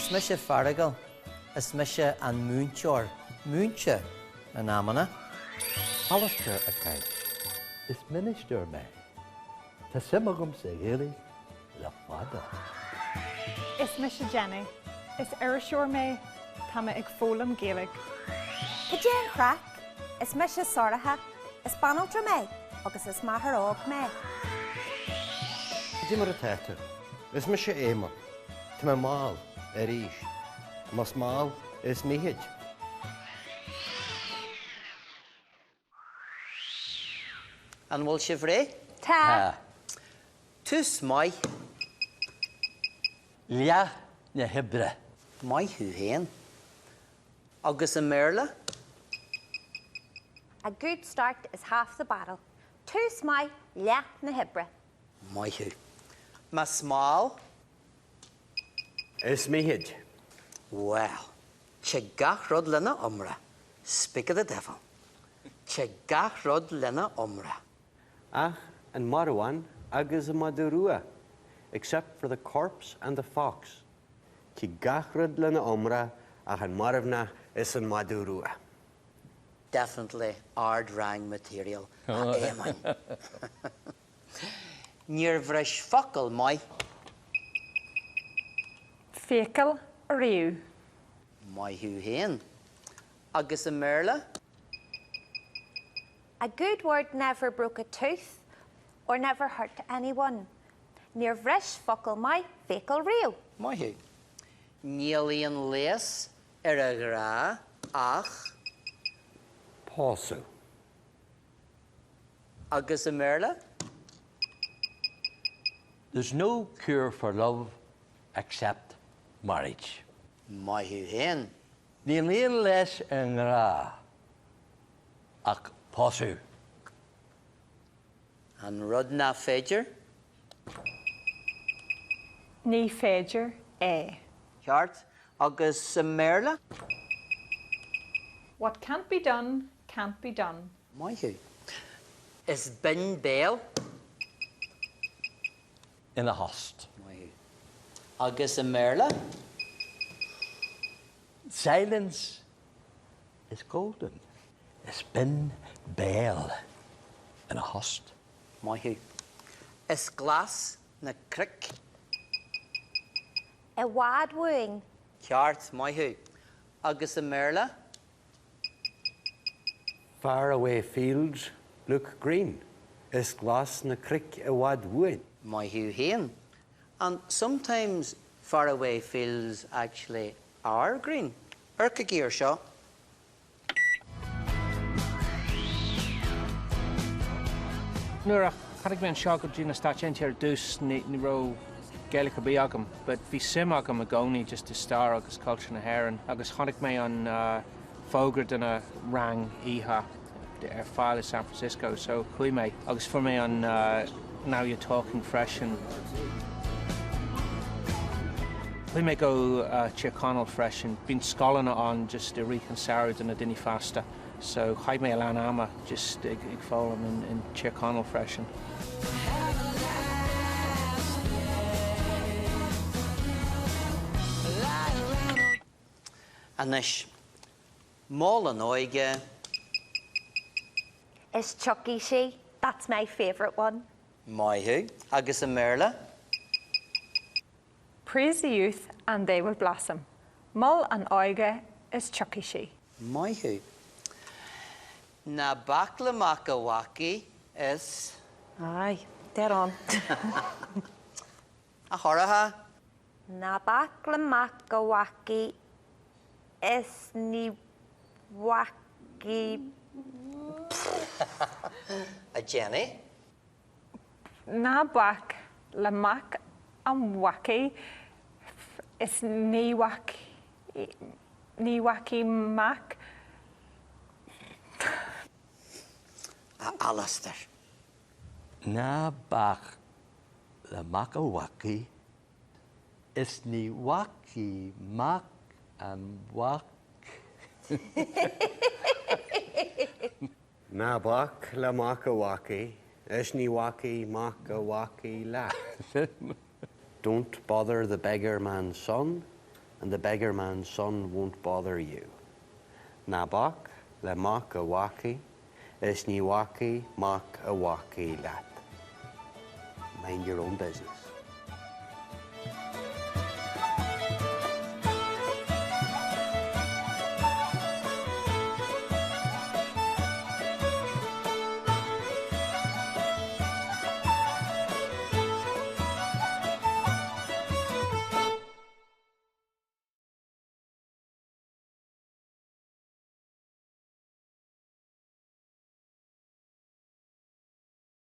Is me sé Fearghal, is me sé an múnteoir, múnte an Éamann. Alastar a cainte. Is minister me. Tá simagumsa Gaeilge le fada. Is me sé Jenny. Is Irish me. Tá me ag fólam Gaeilge. Cinn crack. Is me sé Sorcha. Is banaltra me. Agus is maithar me. Dí mar a tétar. Is me sé Éamann. Tá me máil ríis. Mas máil is míhéid. An bhfuil si bhré? Tá. Tús mai, Lia na hibre. mai Uiginn. Agus an méarla, A good start is half the battle. Two smile, leat na hibre. mai Hu. Mas máil, Is míhéid. well, se gach rud lena omra. Speak of the devil. Se gach rud lena omra. Ach, and Marwan, agus a Madurua, except for the corpse and the fox. Ki gachrad lena omra, ach an Maravna is an Madurua. Definitely ard rang material. Éamann. Níor bhreis focail mai, Fearghal Riú. mai Uiginn. Agus an méarla, A good word never broke a tooth or never hurt anyone. Near vresh focal my fecal real. mai Hu. Níl leas a ghra ach Pausu. agus an méarla, There's no cure for love except marriage. mai Uiginn. Níl líon leis an rá ach pásu. An rud na féidir, Ní féidir é. ceart agus an méarla, What can't be done, can't be done. mai Hu. Is bin béal, In a host. mai Hu. Agus an méarla, Silence is golden. It's been bail in a host. mai Hu. Is glas na cric, A wad wooing. ceart mai Hu. Agus an méarla, Far away fields look green. Is glass na crick a wad wood. mai Uiginn. And sometimes faraway fields actually are green. Urca gear seo. Nuair a charig mé an seo go dtí na stáisiint ar dús ní ró Gaeilge bí agam, but bhí sim agam a gcónaí just to star agus culture na hÉireann, agus chonig mé an fógra duna rangítha ar fáil in San Francisco, so chuí mé agus fu mé an Now You're Talking Fresh and chuí mé go ciorcal fresh and bín scolanna an just a rican sour duna Ríomhphost. So chaid mé lean ama just ag fólam in ciorcal freisin. Anis, Mall an Oige, Is Chucky she? That's my favourite one. mai Hu. Agus an méarla, Praise the youth and they will blossom. Mull an oige is chucky she. mai Hu. Na Bakla Makawaki is Aye, dead on. a Horaha. Nabaklamaka is ni waki. A Jenny. Na bak lamak and waki is ni waki mak. A Alastar. Na bach la makawaki is ni waki mak and wak. Na bak la makawaki, is ni waki makawaki la. Don't bother the beggar man's son, and the beggar man's son won't bother you. Na bach le mach a waki, is ni waki mach a waki lat. Mind your own business.